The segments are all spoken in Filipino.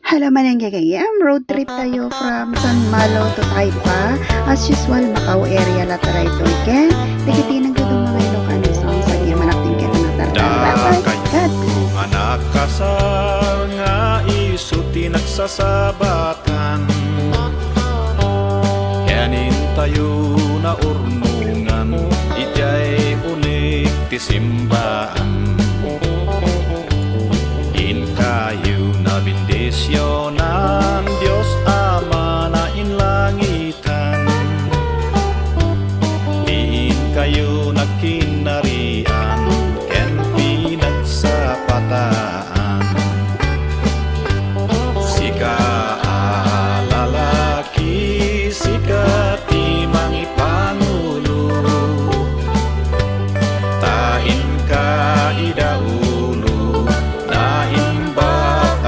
Hello mananggagayam, road trip tayo from San Malo to Taipa. As usual, Macau area lataray to again. Nakitinang gadong mga Ilocano songs sa iya manakting kaya ng tarang. Kayo nga nakasar nga isuti nagsasabatan. Yanin tayo na urnungan, ijay unik ti simbaan. Kayo na bendisyon ng Diyos Ama na inlangitan. Diin kayo nagkinarian, ken pinagsapataan. Sika lalaki, sika timang ipangulo. Tain ka idaulo,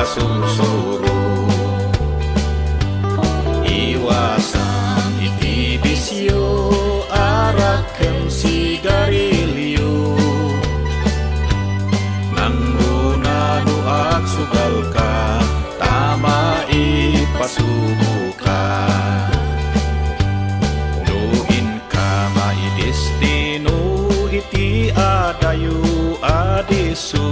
susuro. Iwasan iti bisyo, araken sigarilyo. Nanggunano at sugal ka, tama ipasubo ka. Nuin ka maidestino, iti adayo adisu.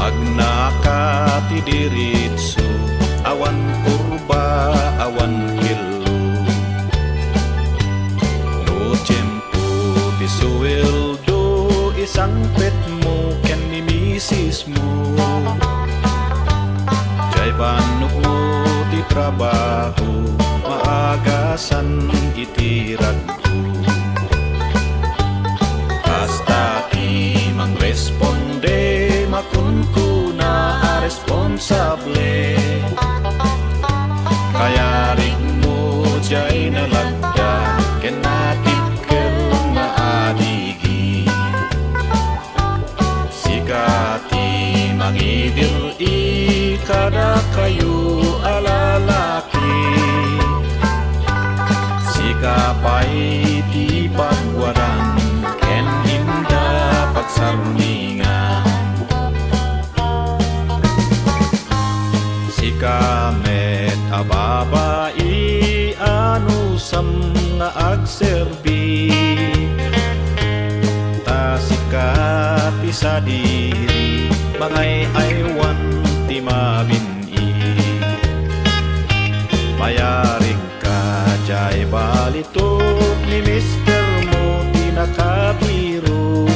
Magnakati diritso, awan kurba, awan kilo. No tiempo ti suweldo, isang pet mo, ken ni misis mo. Jay banok mo ti trabaho, maagasan iti radyo. Basta ti mangresponde, makunkuna a responsable. Kaya rin mo jay nalagda, kenatikel na adigi. Sikati mangidir ikada kayo alalaki. Sikapay ti pagwaran, ken hinda pagsarmingan. Kamet ababai anusam nga agserbi. Tasikati sa diri, mangay aywan ti mabini. Mayarig ka jay balitok ni mister mo ti nakabiro.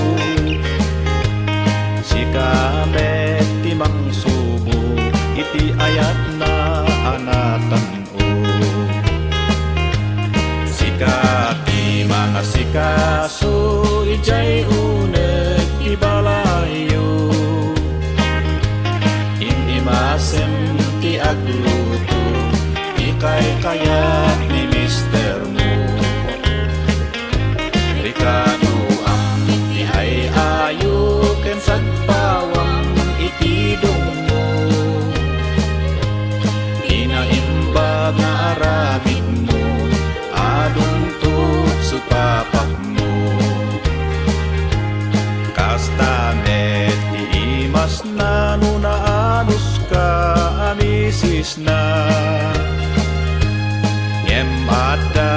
Si kamet ti mangsubo, iti ayat na anatan o. Sikati mga sikaso, ijay uneg ibalayo. Hindi masem ti agluto, ikay kayat ni mister mo. Rikano ang ti ay ayo, ken sagpawang iti dong mo. Inaimbag na aramid mo, adungtog supapak mo. Kastamet iimas na nuna anus ka amisis na. Ngem ada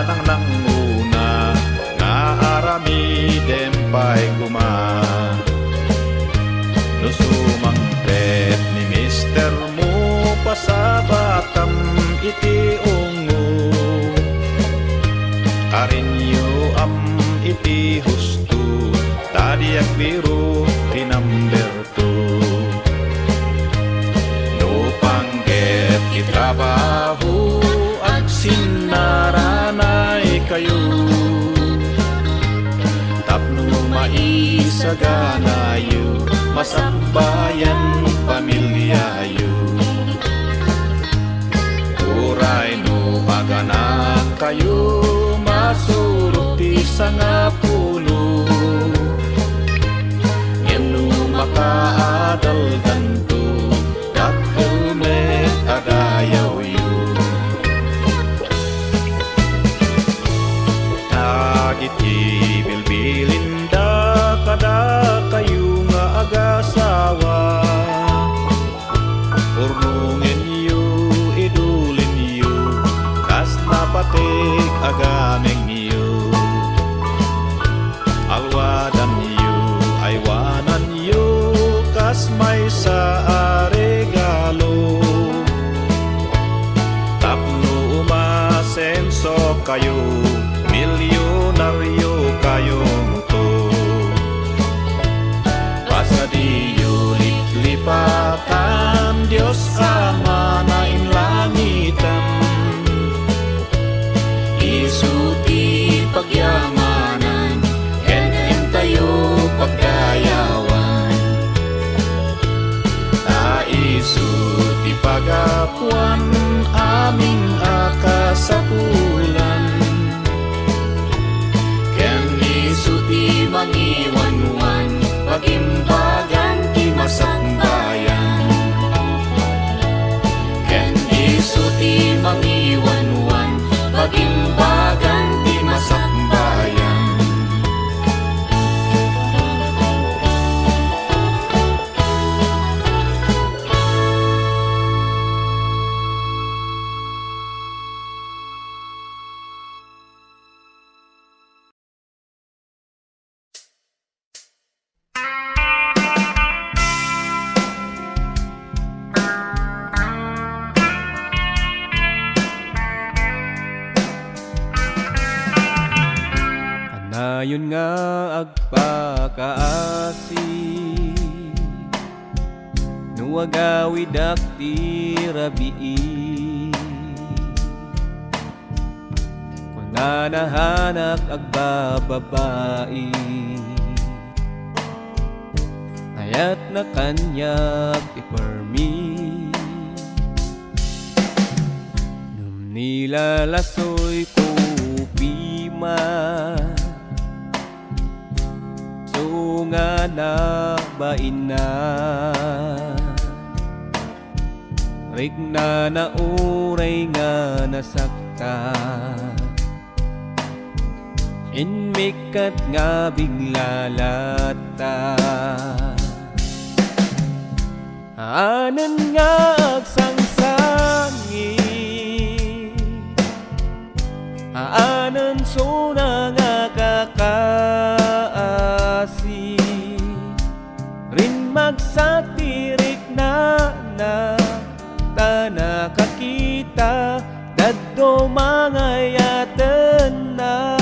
nang nanguna, nga aramidem pa'y kuma. Nusumang pet ni mister mo, pasabatam iti ungo. Karinyo am iti husto, tadi agbiro tinamberto. No panggep itrabaho, ag sinaranay kayo. Tapno maisaganayo, masakbayan pamilyayo. Uray no maganak kayo, masurot ti sangapulo. Ngem no makaadal ganto, dakkel met adayaw yu. Nagiti bilbilinda kada kayo nga agasawa. sa regalo. Tapno umasenso kayo, milyonaryo kayong to. Basta di lipatan, Diyos Ama na inlangitan. Isuti pagyamanan, ken tayo pagdayawan. Isuti pagapuan, aming akasapulan. Ken isuti mangiwanwan, pagimbagan ti masakbayan. Ken isuti mangiwanwan, pagimbagan ti masakbayan. Kanayon nga agpakaasi, nuwagawid akti rabii. Kunanahanak agbababai, ayat na kanyak ipermi. Nung nilalasoy ko pima, nga na bain na rig na nauray nga nasakta. Inmikat nga biglalata, anan nga agsangsangi, anan suna nga kakaasi. Rin magsatirik na tana kakita, daddo mangayaten na.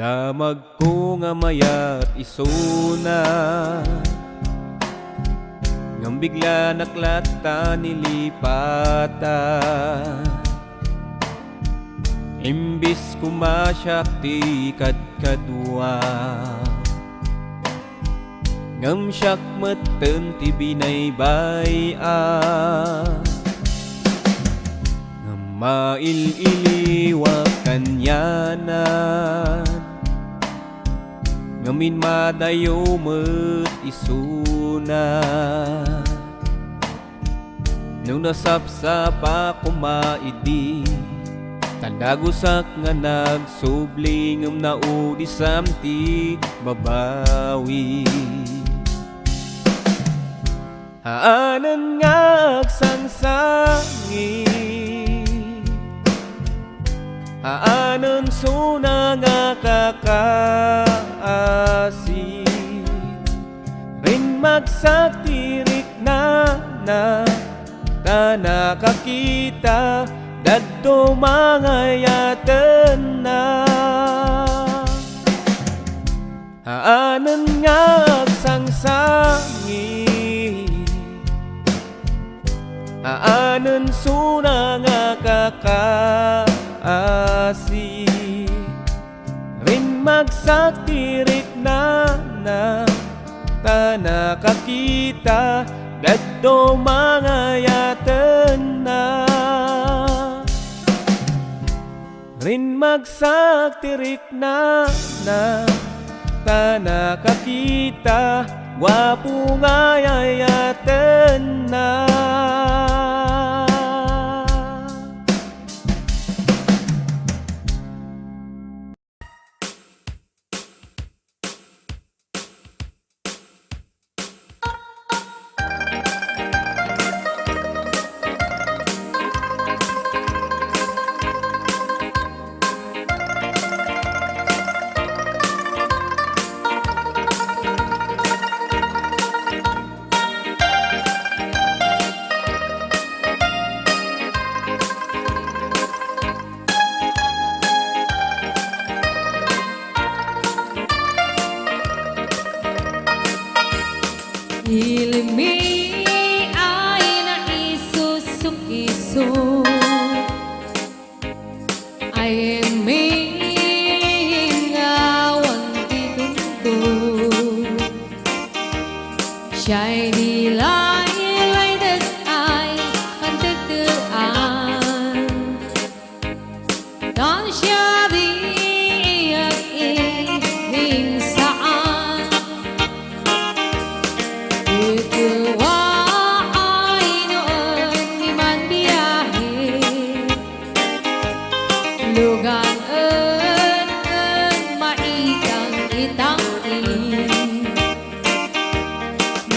Damag ko nga mayat isuna, ngam bigla naklata nilipata. Imbis kumasyak ti kadkadwa, ngam syak meten ti binaybaya. Ngam maililiwa kanyanan, ngamin madayo met isuna. Nung nasapsapa kumaidi, tandagusak nga nagsubling, ngam naudisam ti babawi. Haanan nga agsangsangi, haanan suna nga kakaasi. Rin magsatirik na tana kakita, daddo mangayaten na. Haanan nga agsangsangi, haanan suna nga kakaasi. Rin magsatirik na tana kakita, daddo mangayaten na. Rin magsatirik na tana kakita, wapo ngayayaten na. iso ay mingawan tituntun siya'y nilay ay pantataan dan siya di ining saan ito ay noon ni man biyahe lugan maitang itangin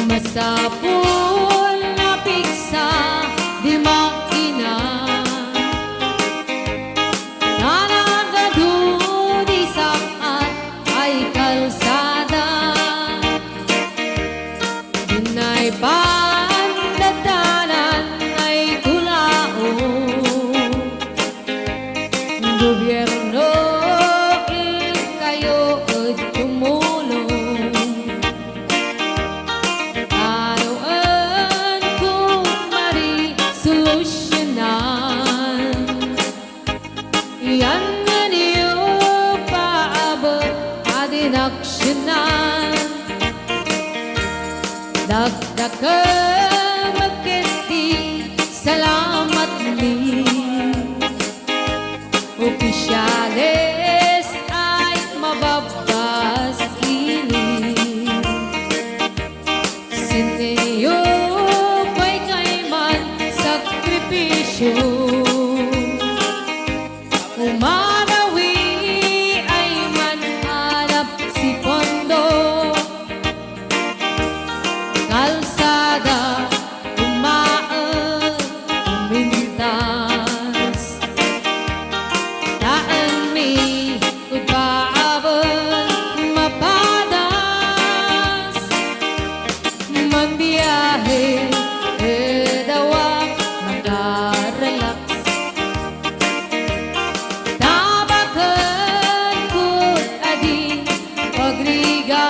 masapul na piksa di makina nanagadu di saat ay kalsada dinay pandadanan ay tulao gobyerno kayo at tumulong anuan kung mari solusyonan yan nga niyo paabot atin aksyonan dagdagan magkiti salamat ni opisyales ay mababas ini sinyo pa'y kaiman sakripisyo umanawi ay manhanap si pondo kalsada umaan umintas daan mi kung paabot mapadas magbiyahe dawak magarelax tabakan kut adi pagriga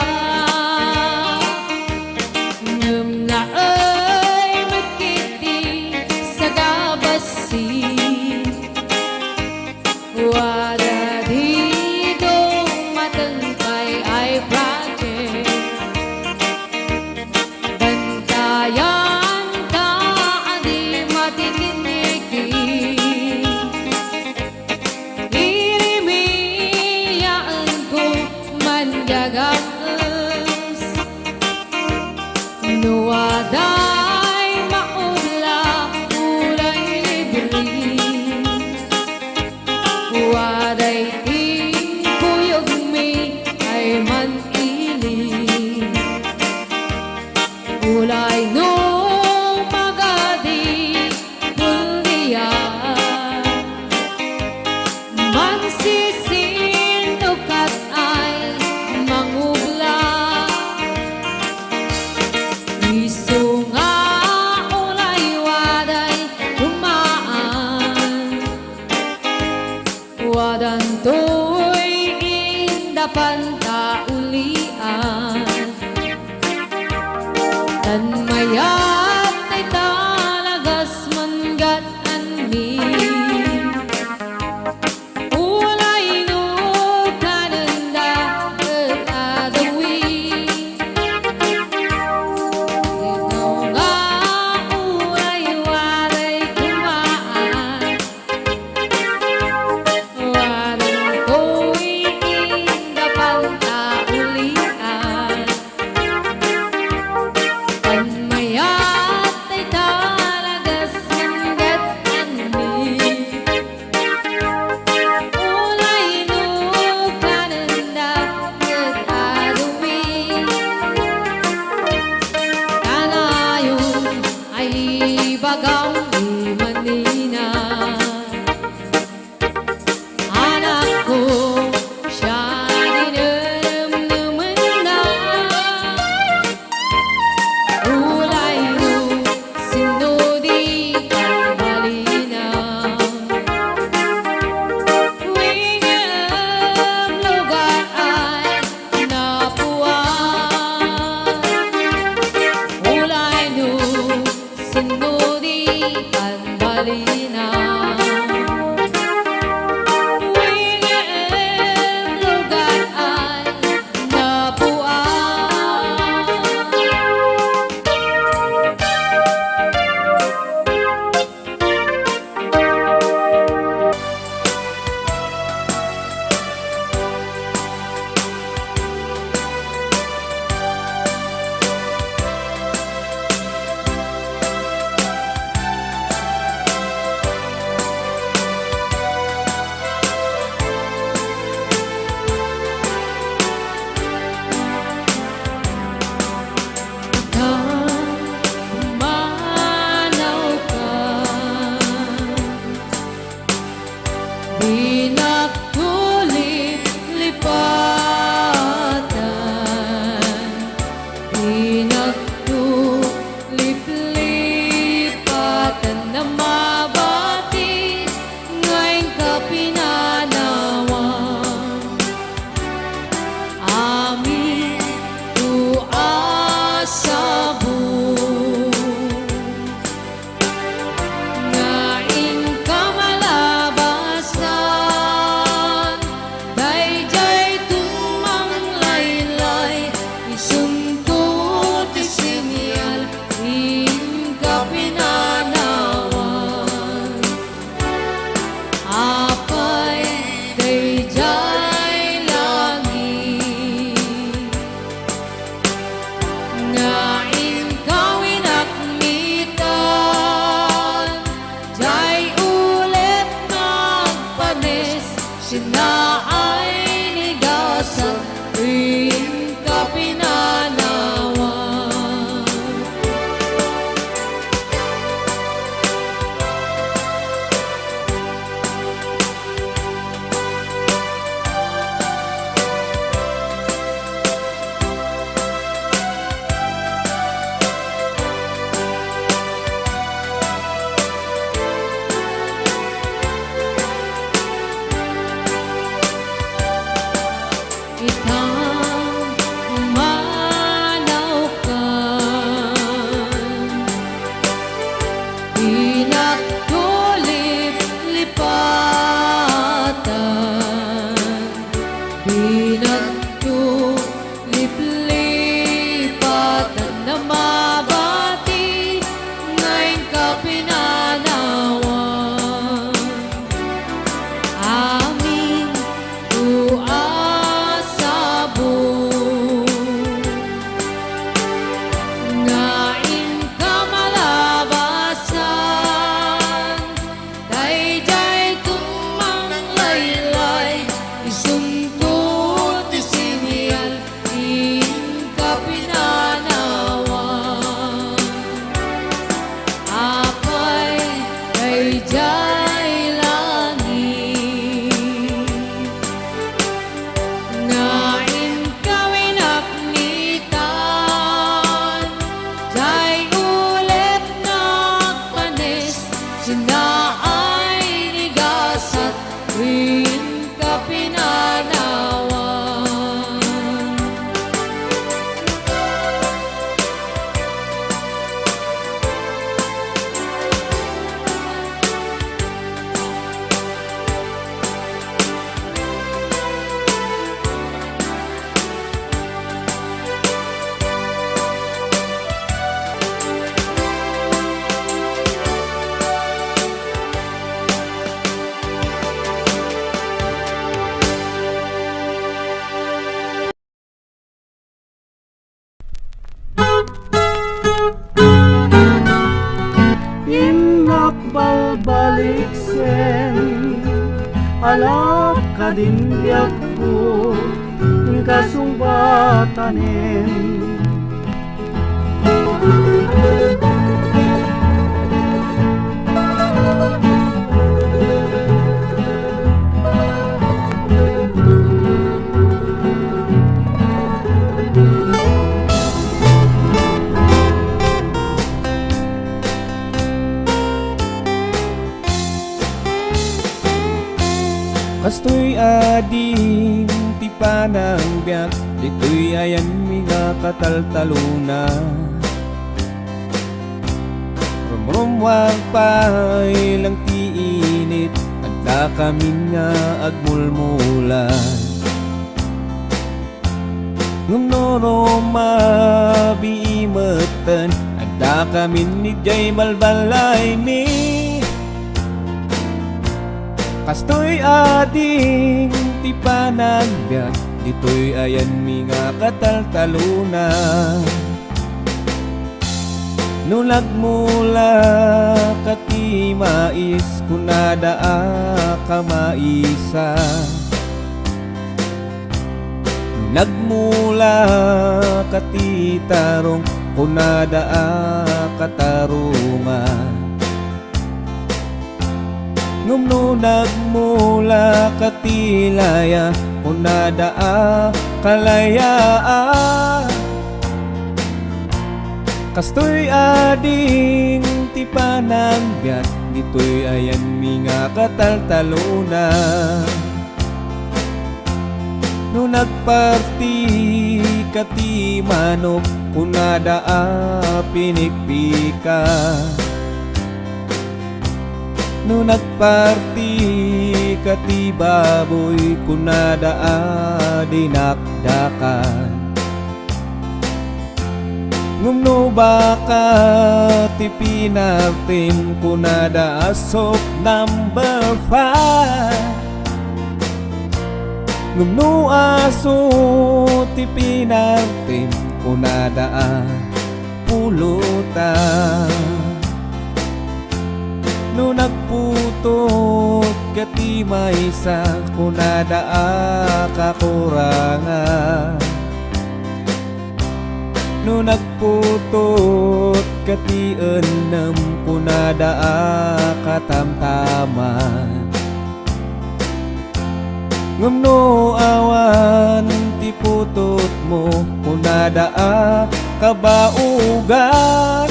ngem na ay magkiti sa gabasi wada dito matangkay ay project bantayan ka adi matikiniki irimiyaan ko manjagas nuwaday maula ulay libre waday tingkuyog mi ay manili ulay no magadi puldiya mansisintukat ay mangubla iso nga ulay waday dumaan wadan to'y indapan kaulian dan mayat ay talagas manggaan mi ulay no kananda at adawi ito nga ulay waday kumaan wadan to'y indapan Pina William lugar ay nabuan Umanaw ka Di nagtulip-lipatan Di nagtulip-lipatan Na mabati Ngayon ka pinanawan Amin tuas sa buong Ngain ka malabasan Dayjay tumanglaylay Isuntut isinyal Rin ka pinanawan Apay dayjay langit Ngain kawin akmitan Jay ulit nagpanis Sinaay nigasan Rin ka pinanawan Itang umanaw ka Di nagtulip-lipatan Di nagtulip-lipatan Na mabati Ngayon ka pinanawan Amin tuas sa buong Ngain ka malabasan Dayjay tumanglaylay Isuntut isinyal Rin ka pinanawan Apay dayjay langit Ngain kawin akmitan Jay ulit nagpanis Sinaay nigasat Rin ka pinanawan Innak balbaliksen Alap kadindiak ko Kasumbatanin Kastoy ading ti panangbiak Dito'y ayan mga kataltaluna Rumwang pay lang tiinit adda kami nga agmulmulan. Ngumnoro mabiimatan adda kami ni Jay balbalay mi. Kastoy ading ti panagbiag ditoy ayan mi nga kataltalunan. Nulag mula kati mais kunada ka maisa. Nagmula kati tarong kunada katarungan. Ngumno nagmula katilaya kunada kalayaan. Kastoy ading ti panagbiag ditoy ayan mi nga kataltalunan. No nagparti kati manok kunada pinikpika. No nagparti kati baboy kunada dinakdakan. Ngumno baka ti pinartim kunada asok number 5. Ngumno aso ti pinartim kunada pulutan. No nagputot kati maysa kunada kakurangan. No nagputot kati enam kunada katamtaman. Ngumno awan ti putot mo kunada kabaugan.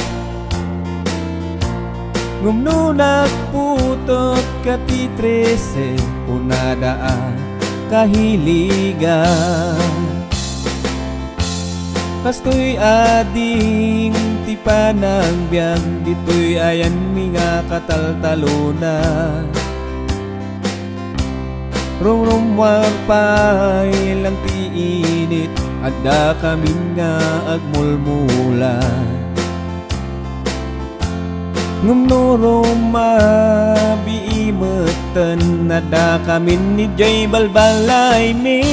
Ngumno nagputot kati 13 kunada kahiligan. Kastoy ading ti panagbiag ditoy ayan mi nga kataltalunan. Rumrumwang pay lang tiinit adda kami nga agmulmulan. Ngumno mabiimatan adda kami ni Jay balbalay mi.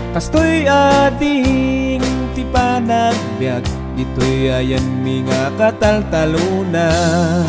Kastoy ading ti panagbiag ditoy ayan mi nga kataltalunan.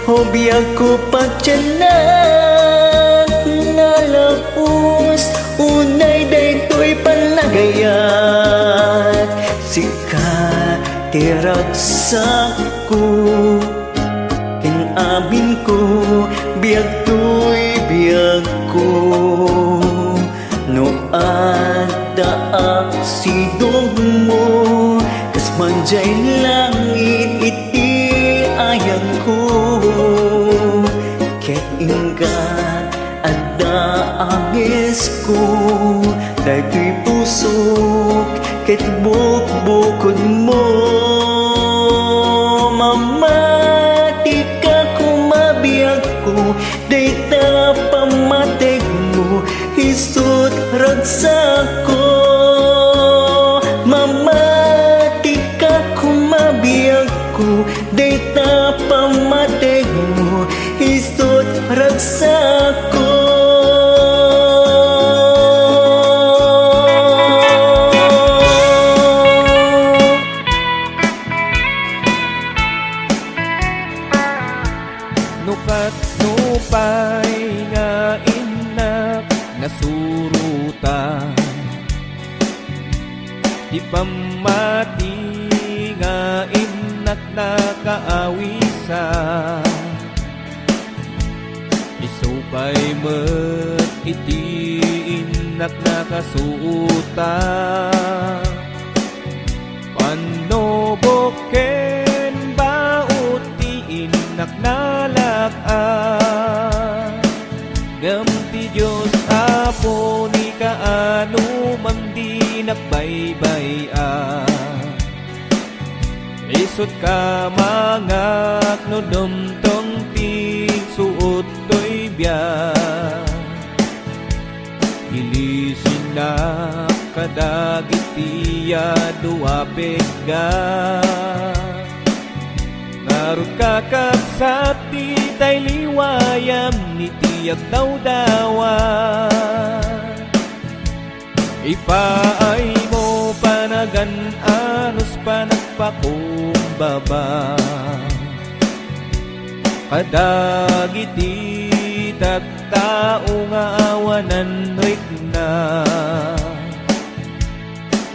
Hobiyag ko pagtiyanak nalapos unay daytoy panagayat. Sika tiragsak ko kinabin ko biyag to'y biyag ko. No adda sidong mo kas manjay langit iti ayang ko. Ket inggan adda agis ko daytoy pusok ket bukbukod mo. Mamati ka kumabiyag ko dayta pamatig mo isut ragsak ko. Mamati ka kumabiyag ko dayta pamatig mo isut ragsak ko. Nukat nupay nga inak nasurutan. Di pamati nga inak nakaawisa. Isupay met iti inak nakasuuta. Panoboken baon dak-a Gamti Diyos Apo ni kaano man di nakbaybay-a Isot ka mangak no dumtong ti suot to'y biya Ilisin na kadagitiya duwapig ga Narod kakasat ti tay liwayam ni tiyak daw-dawa Ipaay mo panagan anos panagpakumbaba Kadagiti tattao nga awanan rikna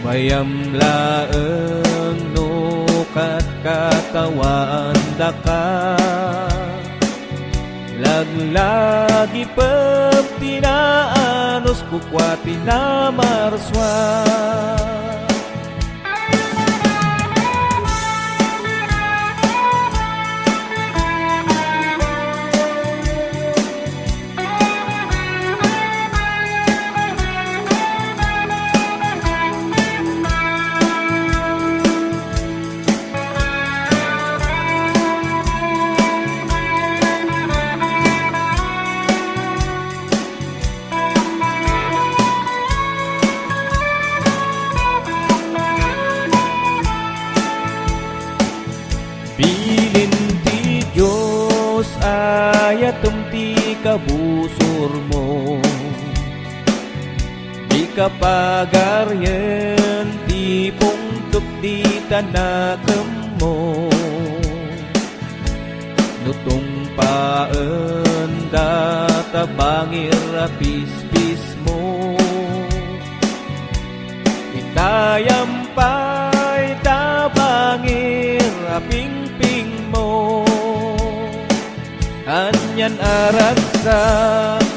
Mayam laeng no katawaan da ka Laglagi pagtinaanos kukwati na marswa Bilin ti Diyos ayatom ti kabusor mo Di ka pagaryen ti pungtup di tanakam mo Nutong paan databangir apis-pis mo Itayam pa'y tabangir aping-ping mo Anyan aragsa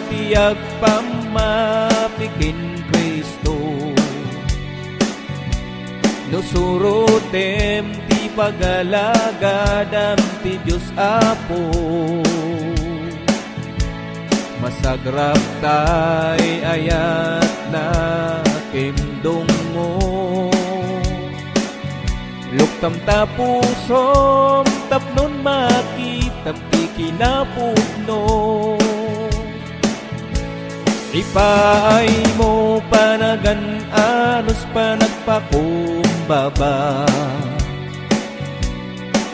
tiyag pamapikin Kristo Nusurutem ti pagalagadam ti Diyos Apo Masagrap tay ayat na kimdong mo Luktam tapusom tapnon makitap ti kinapudno Ipaay mo panagan anos panagpakumbaba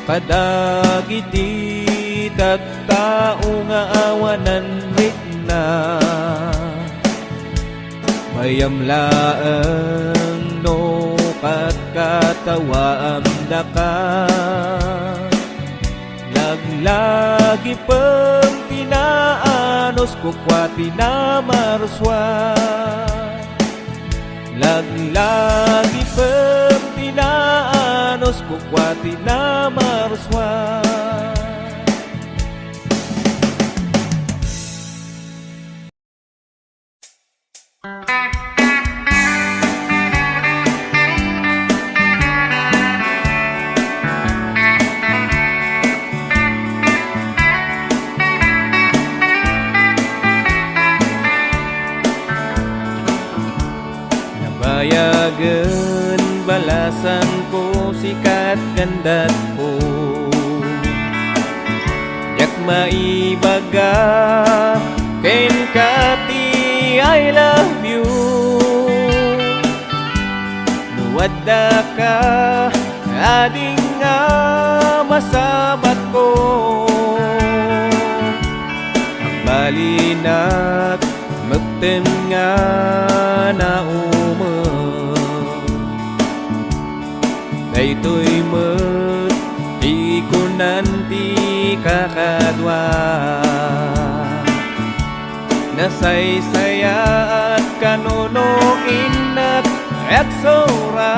Kadagiti tattao nga awanan rikna Mayam laeng no katawaan da ka Laglagi pang tinaanos kukwati na marswa Laglagi pang tinaanos kukwati na marswa Nabayagan balasan ko sikat gandat ko Yak maibaga ken kati I love you Nuwadda ka ading nga masabat ko Ang balinak magtem nga na Daytoy met di ko nanti kakadwa Nasaysaya at kanunuin at eksora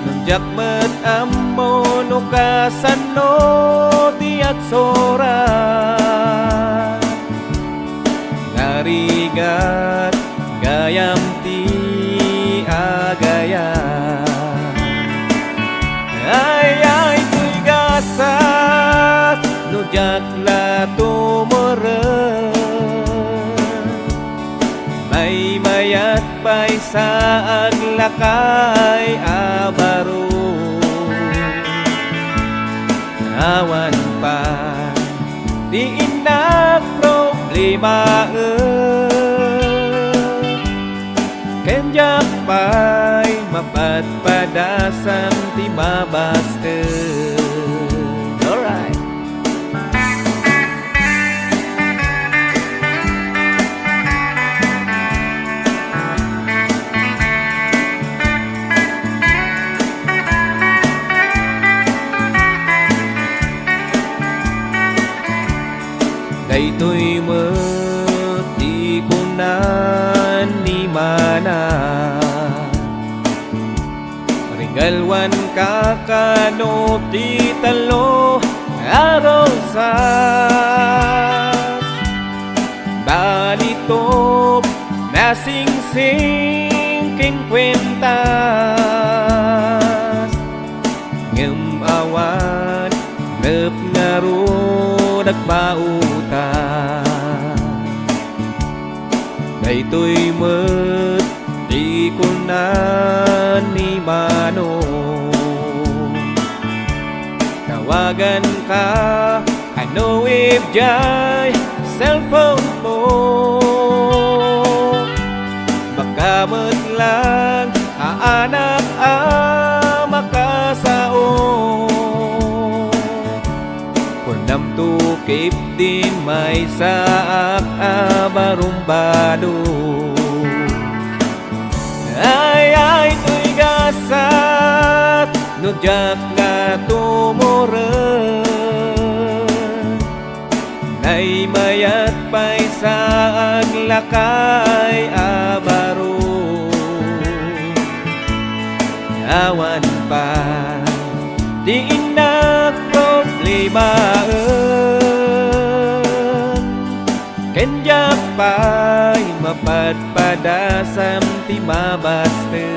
Nunjak met ammo no kasano di eksora Ngarigat gayam ti agaya Ay ay tuy gasa jak la tumureng may mayat pa'y sa aglakay abaro awan pa di inak problema kenjak pa'y mapatpadasan ti mabaste. Alright. Daytoy mati ko na ni mana Ringalwan kakano ti talo arosas Balitop na sing-sing kwentas Ngem awan nep ngaro nagmauta Daytoy met di ko na ni mano Tawagan ka ano if jay cellphone mo Baka met lang aanak makasao Kunam tukip din may saak abarumbado Ay tuy gasat nujak nga tumureng Nay mayat pa'y sa aglakay abaro Awan pa di inak problema Kenjak pa'y mapatpadasam ti mabaste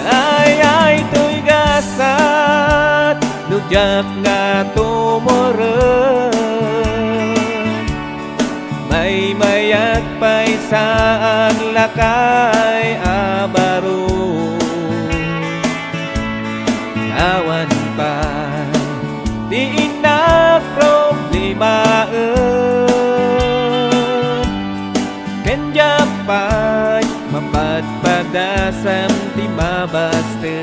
Ay tuy gasat nujak nga tumureng May mayat pa'y sa aglakay abaro Awan pa di inak problema Kenjak pa'y mapatpadasam ti mabaste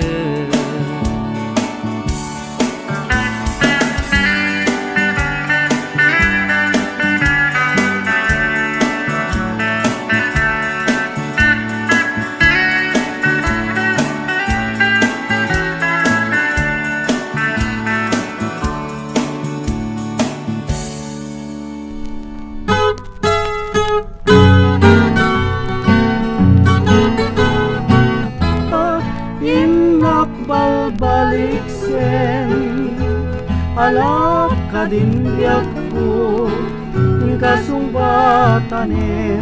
balbaliksen alap kadindiak ko kasumbatanen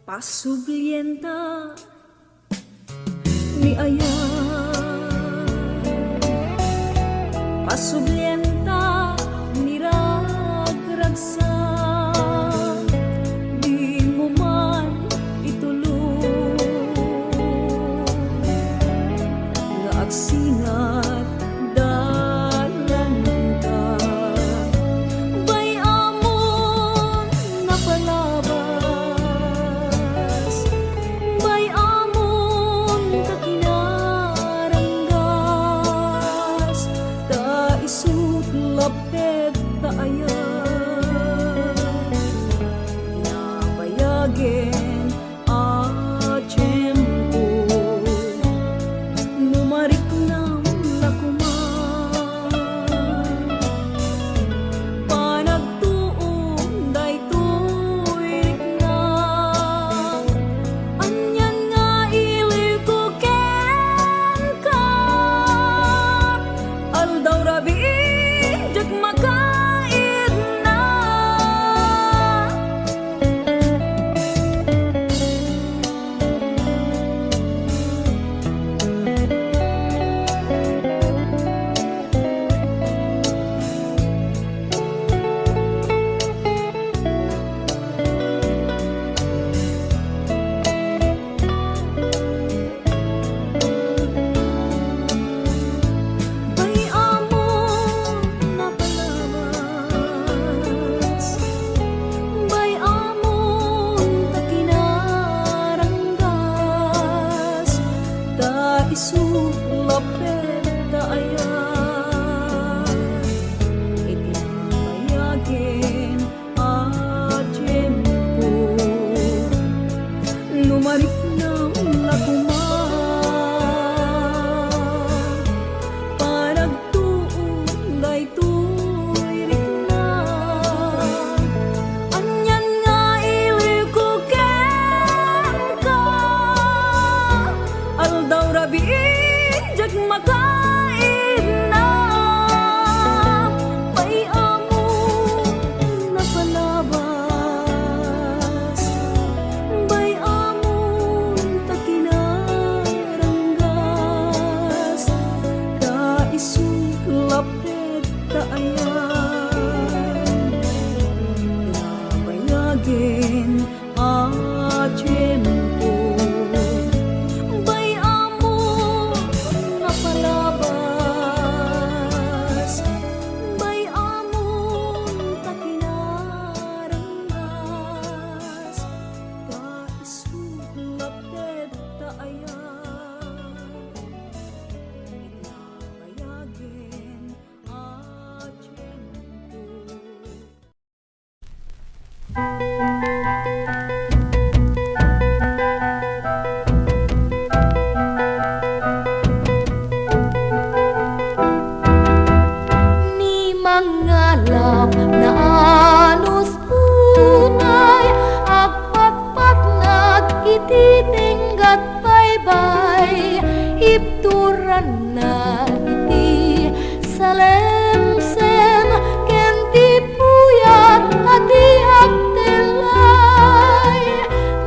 Pasublienta ni aya Pasublienta ni ragragsa Di mo man itulong Nga agsinat dalan ka Bay amon napalabas Bay amon kakinaranggas Ta isu isuklap deta ayan labayagin a tiempo bay amo nga palabas bay amo takinaranggas ka isuklap deta ayan labayagin a tiempo. Ni mangalap na anus tunay agpatpat nagititinggat baybay hipturan na iti salemsem kenti puyat ati agtelay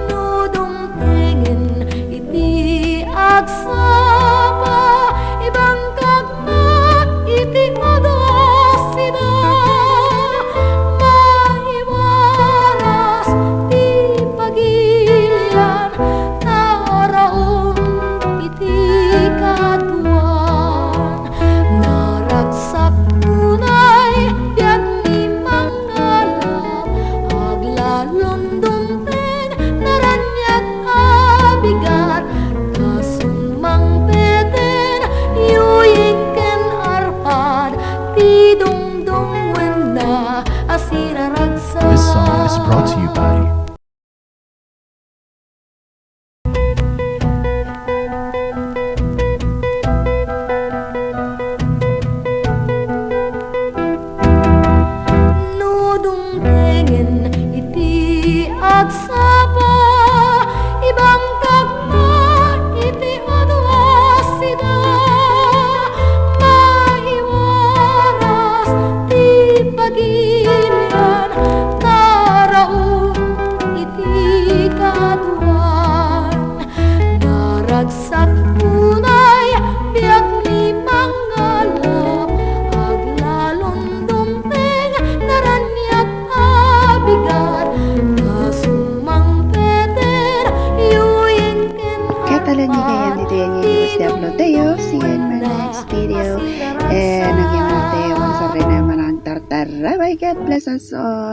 nudong tingin iti agsapa ibang kagmat iti adasida maiwaras ti pagilian taraon iti katuan naragsak tunay biag ni mangalap aglalon dumteng naranyat abigat kasumang peten yuyingken arpad ti dungdung wenda asiraragsak. This song is brought to you by Nudong tingin iti agsapa ibang kagmat iti adwasida maiwaras ti pagilian taraon iti katuan naragsak tunay biag ni mangalap aglalon dumteng naranyat abigat kasumang peter yuyingken Kaya tala ni kayan dito yan yung gusto upload tayo. See you in my next video. And nagyan natin once rin naman ang tartara. Bye, God bless us all.